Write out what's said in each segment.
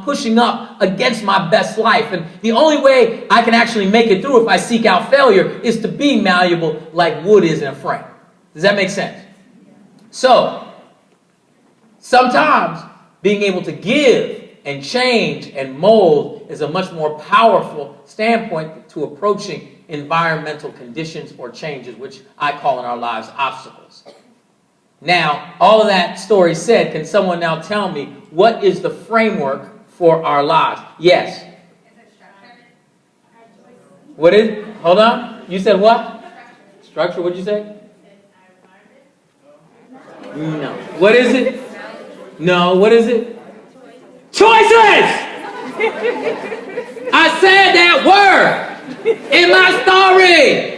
pushing up against my best life. And the only way I can actually make it through if I seek out failure is to be malleable like wood is in a frame. Does that make sense? So, sometimes being able to give and change and mold is a much more powerful standpoint to approaching environmental conditions or changes, which I call in our lives obstacles. Now, all of that story said, can someone now tell me what is the framework for our lives? Yes. What is? Hold on. You said what? Structure. What did you say? No. What is it? No. What is it? Choices! I said that word in my story.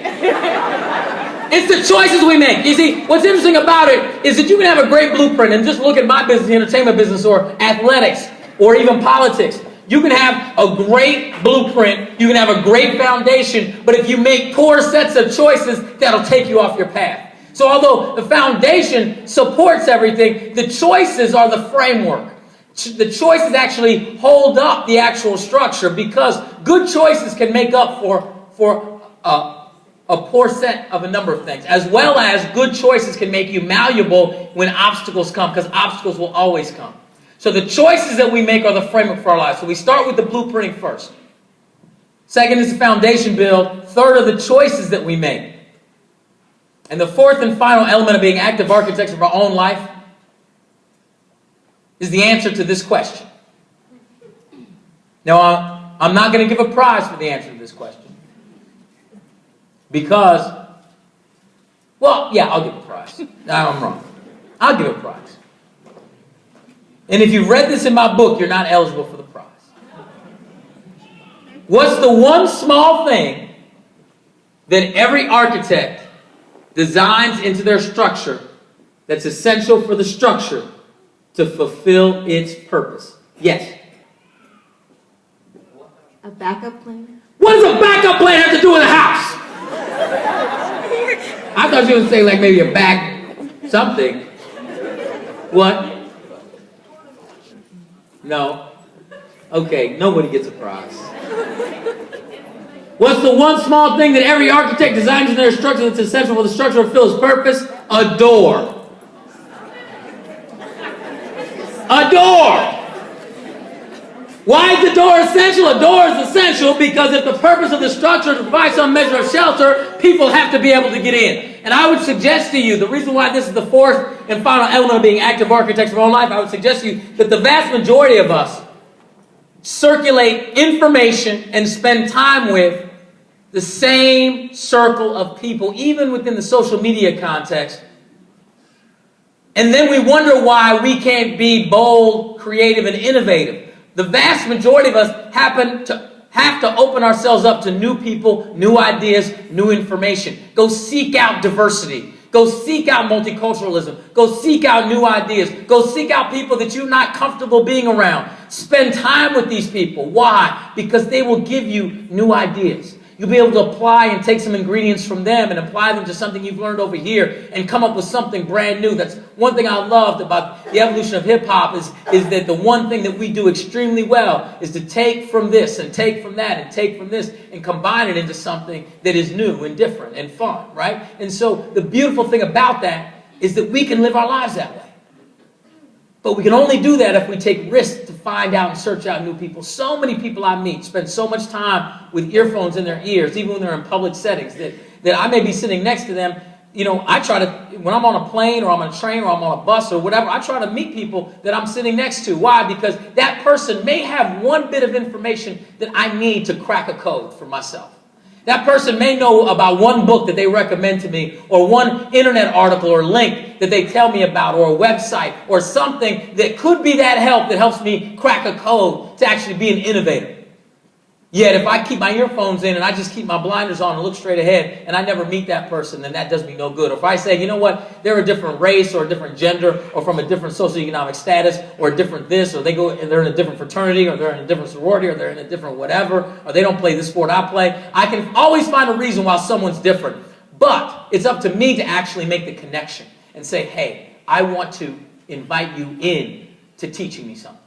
It's the choices we make. You see, what's interesting about it is that you can have a great blueprint, and just look at my business, the entertainment business, or athletics, or even politics. You can have a great blueprint, you can have a great foundation, but if you make poor sets of choices, that'll take you off your path. So although the foundation supports everything, the choices are the framework. The choices actually hold up the actual structure, because good choices can make up for a poor set of a number of things, as well as good choices can make you malleable when obstacles come, because obstacles will always come. So the choices that we make are the framework for our lives. So we start with the blueprinting first. Second is the foundation build. Third are the choices that we make. And the fourth and final element of being active architects of our own life is the answer to this question. Now, I'm not going to give a prize for the answer to this question. Because, well, yeah, I'll give a prize. No, I'm wrong. I'll give a prize. And if you read this in my book, you're not eligible for the prize. What's the one small thing that every architect designs into their structure that's essential for the structure to fulfill its purpose? Yes. A backup plan? What does a backup plan have to do with a house? I thought you would say like maybe a back something. What? No. Okay, nobody gets a prize. What's the one small thing that every architect designs in their structure that's essential for the structure to fulfill its purpose? A door. A door. Why is the door essential? A door is essential because if the purpose of the structure is to provide some measure of shelter, people have to be able to get in. And I would suggest to you, the reason why this is the fourth and final element of being active architects of our own life, I would suggest to you that the vast majority of us circulate information and spend time with the same circle of people, even within the social media context. And then we wonder why we can't be bold, creative, and innovative. The vast majority of us have to open ourselves up to new people, new ideas, new information. Go seek out diversity. Go seek out multiculturalism. Go seek out new ideas. Go seek out people that you're not comfortable being around. Spend time with these people. Why? Because they will give you new ideas. You'll be able to apply and take some ingredients from them and apply them to something you've learned over here and come up with something brand new. That's one thing I loved about the evolution of hip-hop is that the one thing that we do extremely well is to take from this and take from that and take from this and combine it into something that is new and different and fun, right? And so the beautiful thing about that is that we can live our lives that way. But we can only do that if we take risks to find out and search out new people. So many people I meet spend so much time with earphones in their ears, even when they're in public settings, that I may be sitting next to them. You know, I try to, when I'm on a plane or I'm on a train or I'm on a bus or whatever, I try to meet people that I'm sitting next to. Why? Because that person may have one bit of information that I need to crack a code for myself. That person may know about one book that they recommend to me, or one internet article or link that they tell me about, or a website, or something that could be that help that helps me crack a code to actually be an innovator. Yet if I keep my earphones in and I just keep my blinders on and look straight ahead and I never meet that person, then that does me no good. Or if I say, you know what, they're a different race or a different gender or from a different socioeconomic status or a different this, or they're in a different fraternity or they're in a different sorority or they're in a different whatever, or they don't play the sport I play, I can always find a reason why someone's different. But it's up to me to actually make the connection and say, hey, I want to invite you in to teaching me something.